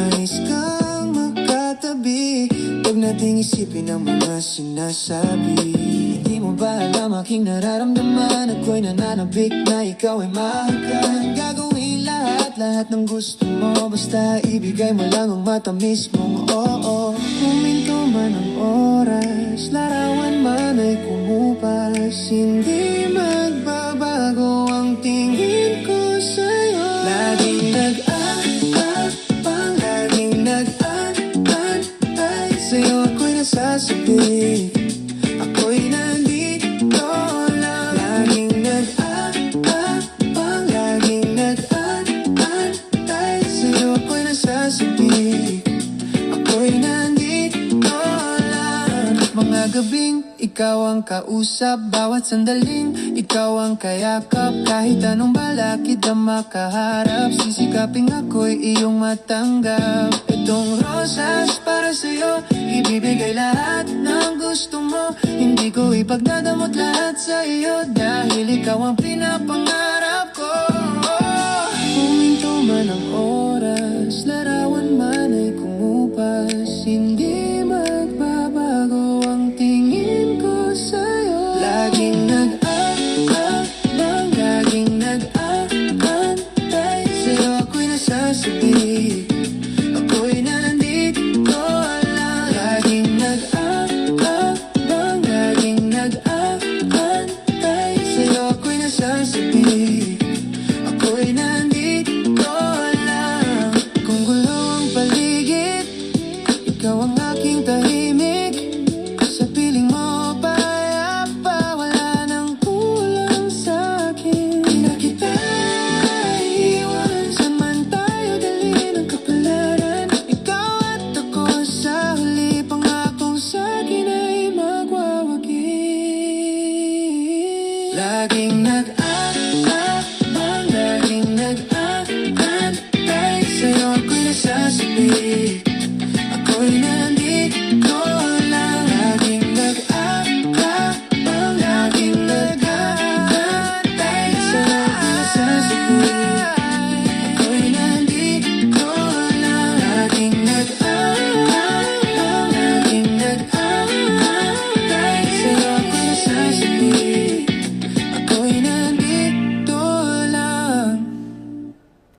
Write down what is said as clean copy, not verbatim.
nais kang makatabi. Huwag nating isipin ang mga sinasabi. Di mo ba alam aking nararamdaman? Ako'y nananabik na ikaw ay mahal. Gagawin lahat ng gusto mo, basta ibigay mo lang ang matamis mong oo. Huminto man ang oras, larawan man ay kumupas, hindi magbabago ang tingin ko sa'yo. Laging nag-aabang, laging nag-aantay sa'yo. Ako'y nasasabik, ako'y nandito lang. Laging nag-aabang, laging nag-aantay sa'yo. Ako'y nasasabik, ako'y nandito lang. Mga gabing ikaw ang kausap, bawat sandaling ikaw ang kayakap. Kahit anong balakid na makaharap, sisikaping ako'y iyong matanggap. Itong rosas para sa'yo, ibibigay lahat ng gusto mo. Hindi ko ipagdadamot lahat sa iyo, dahil ikaw ang pinapangarap ko. Huminto man ang oras,